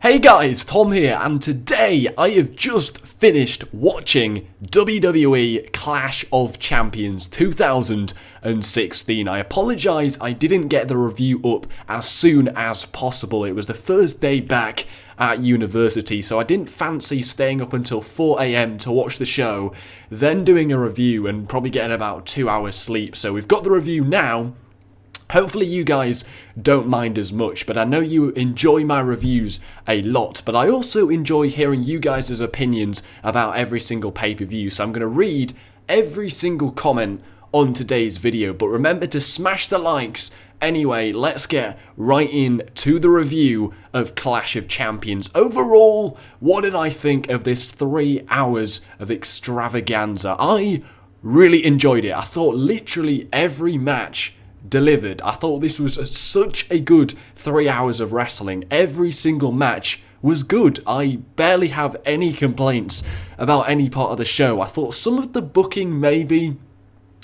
Hey guys, Tom here, and today I have just finished watching WWE Clash of Champions 2016. I apologise I didn't get the review up as soon as possible. It was the first day back at university, so I didn't fancy staying up until 4 AM to watch the show, then doing a review and probably getting about 2 hours sleep. So we've got the review now. Hopefully you guys don't mind as much, but I know you enjoy my reviews a lot, but I also enjoy hearing you guys' opinions about every single pay-per-view, so I'm going to read every single comment on today's video, but remember to smash the likes. Anyway, let's get right into the review of Clash of Champions. Overall, what did I think of this 3 hours of extravaganza? I really enjoyed it. I thought literally every match delivered. I thought this was such a good 3 hours of wrestling. Every single match was good. I barely have any complaints about any part of the show. I thought some of the booking maybe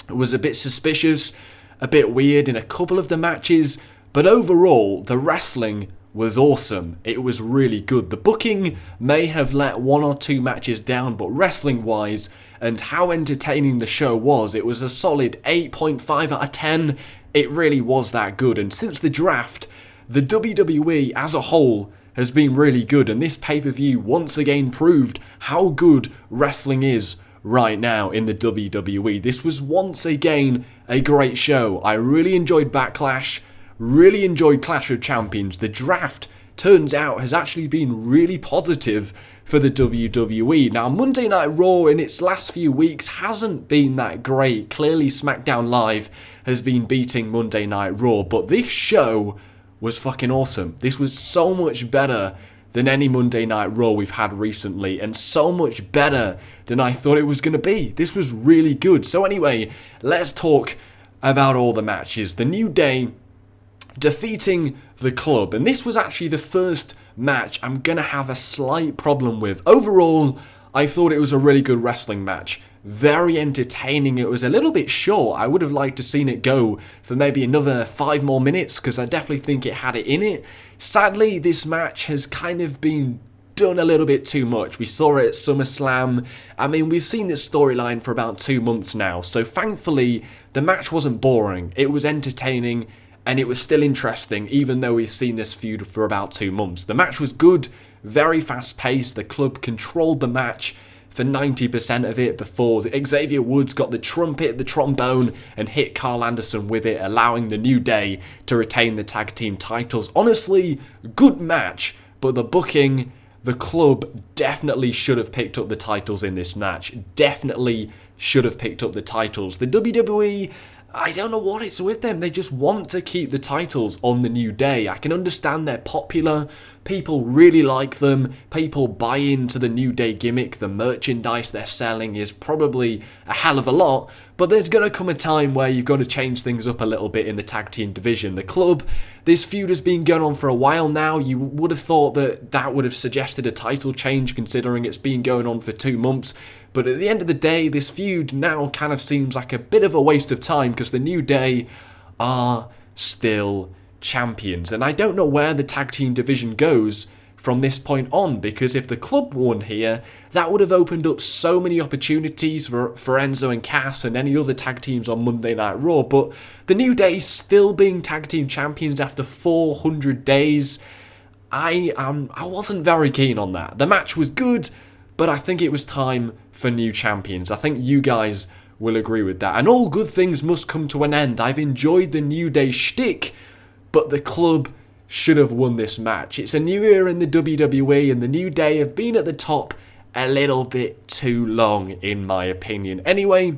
was a bit suspicious, a bit weird in a couple of the matches, but overall the wrestling was awesome. It was really good. The booking may have let 1 or 2 matches down, but wrestling wise and how entertaining the show was, it was a solid 8.5 out of 10. It really was that good, and since the draft, the WWE as a whole has been really good, and this pay-per-view once again proved how good wrestling is right now in the WWE. This was once again a great show. I really enjoyed Backlash, really enjoyed Clash of Champions. The draft, turns out, has actually been really positive for the WWE. Now, Monday Night Raw in its last few weeks hasn't been that great. Clearly, SmackDown Live has been beating Monday Night Raw, but this show was fucking awesome. This was so much better than any Monday Night Raw we've had recently, and so much better than I thought it was going to be. This was really good. So anyway, let's talk about all the matches. The New Day defeating the Club, and this was actually the first match I'm gonna have a slight problem with. Overall, I thought it was a really good wrestling match, very entertaining. It was a little bit short. I would have liked to seen it go for maybe another 5 more minutes, because I definitely think it had it in it. Sadly, this match has kind of been done a little bit too much. We saw it at SummerSlam. I mean, we've seen this storyline for about 2 months now, so thankfully the match wasn't boring. It was entertaining, and it was still interesting, even though we've seen this feud for about 2 months. The match was good, very fast-paced. The Club controlled the match for 90% of it before Xavier Woods got the trumpet, the trombone, and hit Carl Anderson with it, allowing the New Day to retain the tag team titles. Honestly, good match, but the booking, the Club definitely should have picked up the titles in this match. Definitely should have picked up the titles. The WWE, I don't know what it's with them. They just want to keep the titles on the New Day. I can understand they're popular. People really like them. People buy into the New Day gimmick. The merchandise they're selling is probably a hell of a lot. But there's going to come a time where you've got to change things up a little bit in the tag team division. The Club, this feud has been going on for a while now. You would have thought that that would have suggested a title change, considering it's been going on for 2 months. But at the end of the day, this feud now kind of seems like a bit of a waste of time, because the New Day are still champions. And I don't know where the tag team division goes from this point on, because if the Club won here, that would have opened up so many opportunities for Enzo and Cass and any other tag teams on Monday Night Raw. But the New Day still being tag team champions after 400 days, I wasn't very keen on that. The match was good, but I think it was time for new champions. I think you guys will agree with that. And all good things must come to an end. I've enjoyed the New Day shtick, but the Club should have won this match. It's a new era in the WWE, and the New Day have been at the top a little bit too long, in my opinion. Anyway,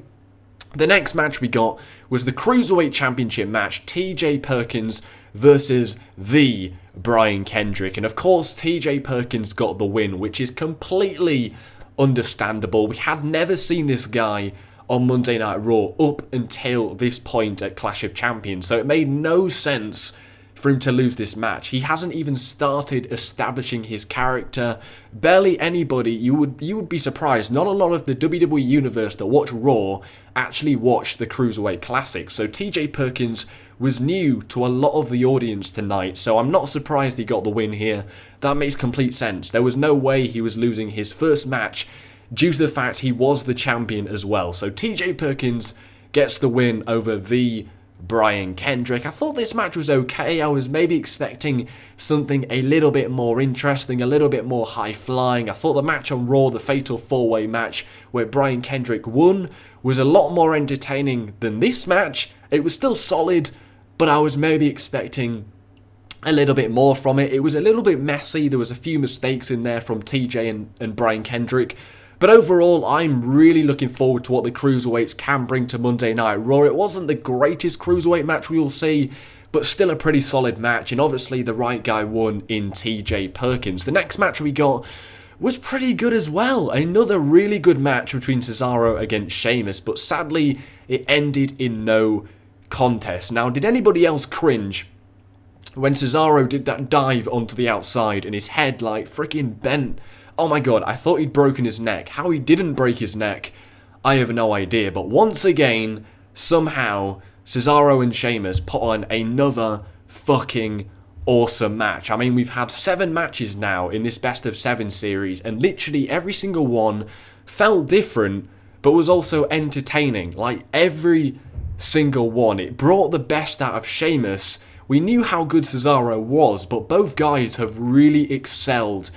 the next match we got was the Cruiserweight Championship match, TJ Perkins versus the Brian Kendrick. And of course, TJ Perkins got the win, which is completely understandable. We had never seen this guy on Monday Night Raw up until this point at Clash of Champions, so it made no sense for him to lose this match. He hasn't even started establishing his character. Barely anybody, you would be surprised, not a lot of the WWE Universe that watch Raw actually watch the Cruiserweight Classic. So TJ Perkins was new to a lot of the audience tonight, so I'm not surprised he got the win here. That makes complete sense. There was no way he was losing his first match due to the fact he was the champion as well. So TJ Perkins gets the win over the Brian Kendrick. I thought this match was okay. I was maybe expecting something a little bit more interesting, a little bit more high-flying. I thought the match on Raw, the Fatal 4-Way match where Brian Kendrick won, was a lot more entertaining than this match. It was still solid, but I was maybe expecting a little bit more from it. It was a little bit messy. There was a few mistakes in there from TJ and Brian Kendrick. But overall, I'm really looking forward to what the Cruiserweights can bring to Monday Night Raw. It wasn't the greatest Cruiserweight match we will see, but still a pretty solid match. And obviously, the right guy won in TJ Perkins. The next match we got was pretty good as well. Another really good match between Cesaro against Sheamus, but sadly, it ended in no contest. Now, did anybody else cringe when Cesaro did that dive onto the outside and his head like freaking bent? Oh my god, I thought he'd broken his neck. How he didn't break his neck, I have no idea. But once again, somehow, Cesaro and Sheamus put on another fucking awesome match. I mean, we've had 7 matches now in this best of 7 series, and literally every single one felt different, but was also entertaining. Like, every single one. It brought the best out of Sheamus. We knew how good Cesaro was, but both guys have really excelled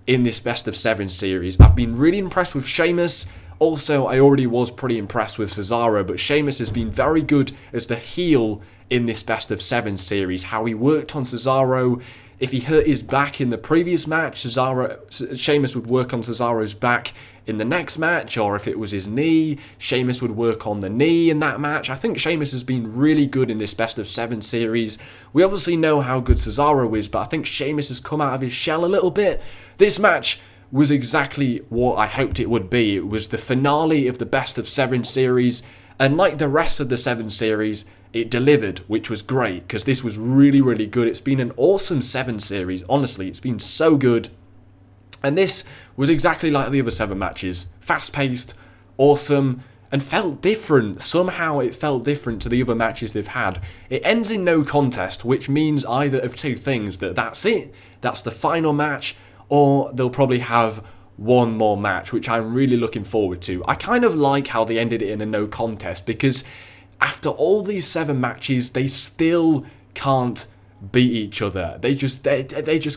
in this best of 7 series. I've been really impressed with Sheamus. Also, I already was pretty impressed with Cesaro, but Sheamus has been very good as the heel in this best of 7 series. How he worked on Cesaro. If he hurt his back in the previous match, Sheamus would work on Cesaro's back in the next match, or if it was his knee, Sheamus would work on the knee in that match. I think Sheamus has been really good in this best of 7 series. We obviously know how good Cesaro is, but I think Sheamus has come out of his shell a little bit. This match was exactly what I hoped it would be. It was the finale of the best of 7 series, and like the rest of the 7 series, it delivered, which was great, because this was really, really good. It's been an awesome 7 series, honestly. It's been so good. And this was exactly like the other 7 matches. Fast-paced, awesome, and felt different. Somehow it felt different to the other matches they've had. It ends in no contest, which means either of 2 things. That's it, that's the final match, or they'll probably have one more match, which I'm really looking forward to. I kind of like how they ended it in a no contest, because after all these 7 matches, they still can't beat each other. They just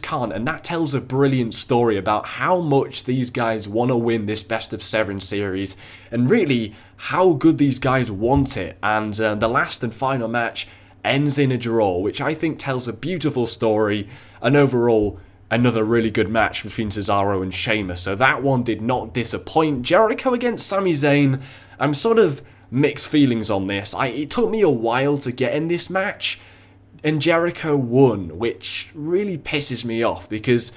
can't, and that tells a brilliant story about how much these guys want to win this best of 7 series, and really how good these guys want it. And the last and final match ends in a draw, which I think tells a beautiful story, and overall another really good match between Cesaro and Sheamus. So that one did not disappoint. Jericho against Sami Zayn, I'm sort of mixed feelings on this. It took me a while to get in this match, and Jericho won, which really pisses me off, because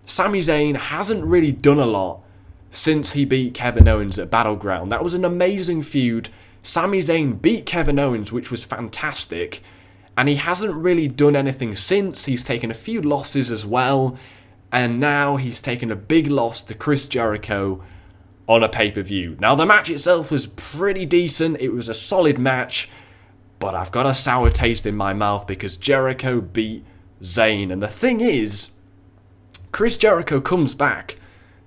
Sami Zayn hasn't really done a lot since he beat Kevin Owens at Battleground. That was an amazing feud. Sami Zayn beat Kevin Owens, which was fantastic, and he hasn't really done anything since. He's taken a few losses as well, and now he's taken a big loss to Chris Jericho on a pay-per-view. Now, the match itself was pretty decent. It was a solid match, but I've got a sour taste in my mouth because Jericho beat Zayn. And the thing is, Chris Jericho comes back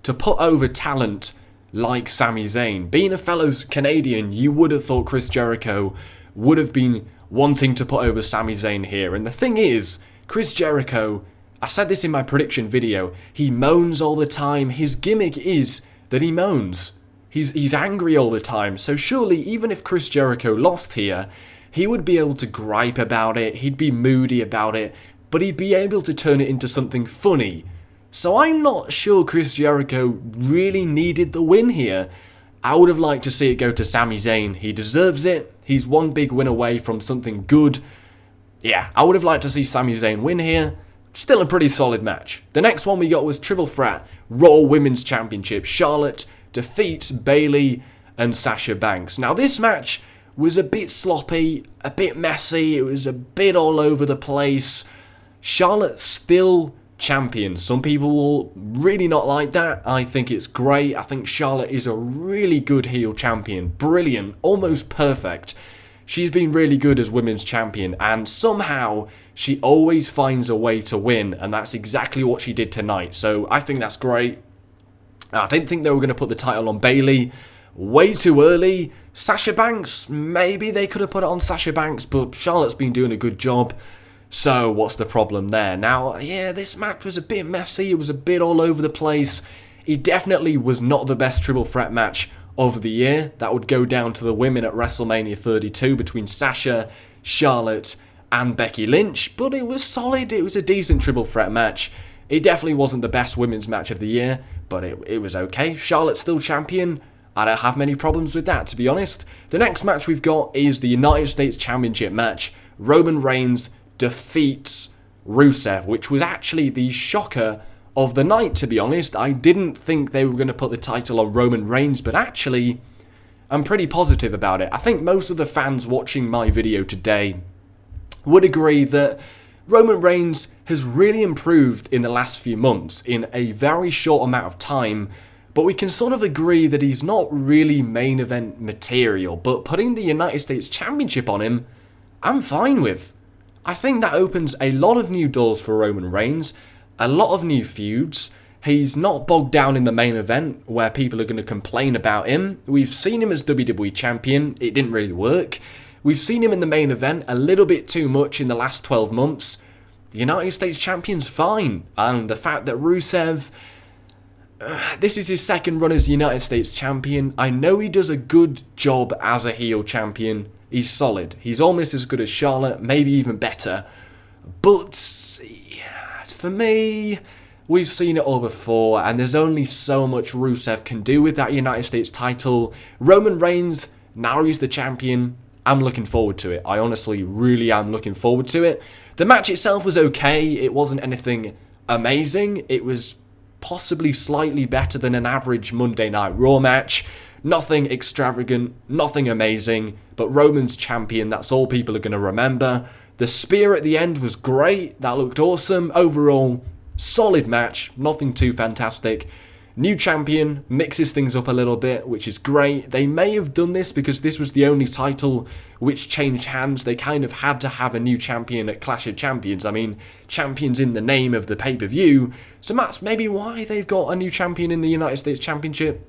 to put over talent like Sami Zayn. Being a fellow Canadian, you would have thought Chris Jericho would have been wanting to put over Sami Zayn here. And the thing is, Chris Jericho, I said this in my prediction video, he moans all the time. His gimmick is that he moans. He's angry all the time. So surely, even if Chris Jericho lost here, he would be able to gripe about it, he'd be moody about it, but he'd be able to turn it into something funny. So I'm not sure Chris Jericho really needed the win here. I would have liked to see it go to Sami Zayn. He deserves it. He's one big win away from something good. Yeah, I would have liked to see Sami Zayn win here. Still a pretty solid match. The next one we got was Triple Threat Raw Women's Championship. Charlotte defeats Bayley and Sasha Banks. Now this match was a bit sloppy, a bit messy, it was a bit all over the place. Charlotte's still champion. Some people will really not like that. I think it's great. I think Charlotte is a really good heel champion. Brilliant. Almost perfect. She's been really good as women's champion, and somehow she always finds a way to win, and that's exactly what she did tonight. So I think that's great. I didn't think they were going to put the title on Bayley way too early. Sasha Banks, maybe they could have put it on Sasha Banks, but Charlotte's been doing a good job. So what's the problem there? Now, yeah, this match was a bit messy. It was a bit all over the place. It definitely was not the best triple threat match of the year. That would go down to the women at WrestleMania 32 between Sasha, Charlotte, and Becky Lynch. But it was solid. It was a decent triple threat match. It definitely wasn't the best women's match of the year, but it was okay. Charlotte's still champion. I don't have many problems with that, to be honest. The next match we've got is the United States Championship match. Roman Reigns defeats Rusev, which was actually the shocker of the night, to be honest. I didn't think they were going to put the title on Roman Reigns, but actually, I'm pretty positive about it. I think most of the fans watching my video today would agree that Roman Reigns has really improved in the last few months in a very short amount of time, but we can sort of agree that he's not really main event material. But putting the United States Championship on him, I'm fine with. I think that opens a lot of new doors for Roman Reigns, a lot of new feuds. He's not bogged down in the main event where people are going to complain about him. We've seen him as WWE Champion, it didn't really work. We've seen him in the main event a little bit too much in the last 12 months. The United States Champion's fine, and the fact that Rusev, this is his second run as United States Champion. I know he does a good job as a heel champion. He's solid. He's almost as good as Charlotte, maybe even better. But yeah, for me, we've seen it all before, and there's only so much Rusev can do with that United States title. Roman Reigns, now he's the champion. I'm looking forward to it. I honestly really am looking forward to it. The match itself was okay. It wasn't anything amazing. It was possibly slightly better than an average Monday Night Raw match. Nothing extravagant, nothing amazing, but Roman's champion, that's all people are going to remember. The spear at the end was great, that looked awesome. Overall, solid match, nothing too fantastic. New champion, mixes things up a little bit, which is great. They may have done this because this was the only title which changed hands. They kind of had to have a new champion at Clash of Champions. I mean, champions in the name of the pay-per-view. So that's maybe why they've got a new champion in the United States Championship.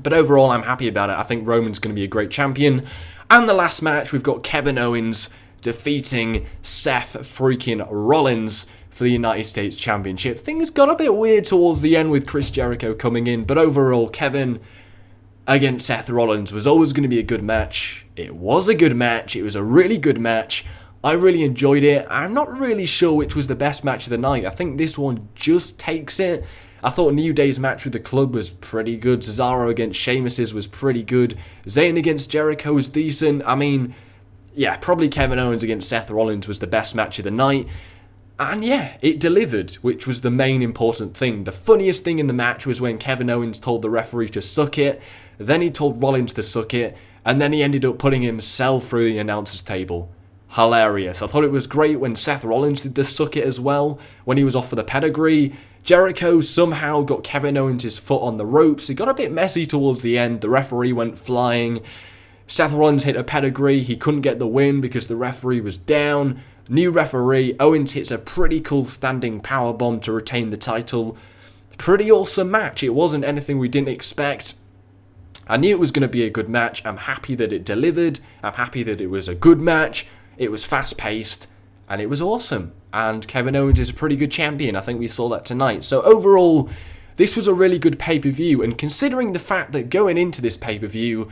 But overall, I'm happy about it. I think Roman's going to be a great champion. And the last match, we've got Kevin Owens defeating Seth freaking Rollins for the United States Championship. Things got a bit weird towards the end with Chris Jericho coming in, but overall, Kevin against Seth Rollins was always going to be a good match. It was a good match. It was a really good match. I really enjoyed it. I'm not really sure which was the best match of the night. I think this one just takes it. I thought New Day's match with the club was pretty good. Cesaro against Sheamus's was pretty good. Zayn against Jericho was decent. I mean, yeah, probably Kevin Owens against Seth Rollins was the best match of the night. And yeah, it delivered, which was the main important thing. The funniest thing in the match was when Kevin Owens told the referee to suck it, then he told Rollins to suck it, and then he ended up putting himself through the announcer's table. Hilarious. I thought it was great when Seth Rollins did the suck it as well, when he was off for the pedigree. Jericho somehow got Kevin Owens' foot on the ropes. It got a bit messy towards the end. The referee went flying. Seth Rollins hit a pedigree. He couldn't get the win because the referee was down. New referee. Owens hits a pretty cool standing powerbomb to retain the title. Pretty awesome match. It wasn't anything we didn't expect. I knew it was going to be a good match. I'm happy that it delivered. I'm happy that it was a good match. It was fast-paced. And it was awesome. And Kevin Owens is a pretty good champion. I think we saw that tonight. So overall, this was a really good pay-per-view. And considering the fact that going into this pay-per-view,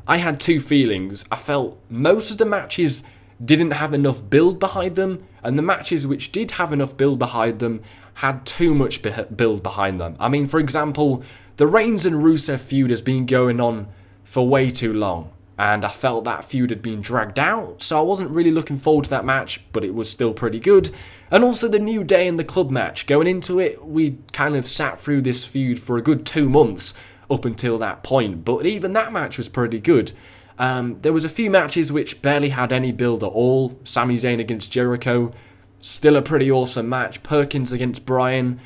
I had two feelings. I felt most of the matches didn't have enough build behind them. And the matches which did have enough build behind them had too much build behind them. I mean, for example, the Reigns and Rusev feud has been going on for way too long. And I felt that feud had been dragged out, so I wasn't really looking forward to that match, but it was still pretty good. And also the New Day and the club match. Going into it, we kind of sat through this feud for a good 2 months up until that point, but even that match was pretty good. There was a few matches which barely had any build at all. Sami Zayn against Jericho, still a pretty awesome match. Perkins against Bryan,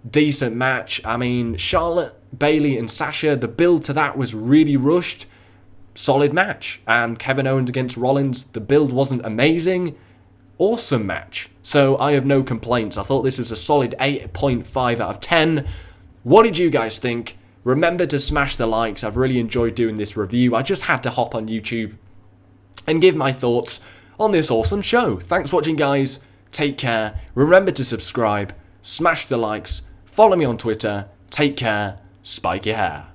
decent match. I mean, Charlotte, Bayley and Sasha, the build to that was really rushed. Solid match. And Kevin Owens against Rollins, the build wasn't amazing. Awesome match. So I have no complaints. I thought this was a solid 8.5 out of 10. What did you guys think? Remember to smash the likes. I've really enjoyed doing this review. I just had to hop on YouTube and give my thoughts on this awesome show. Thanks for watching, guys. Take care. Remember to subscribe, smash the likes, follow me on Twitter. Take care. Spike your hair.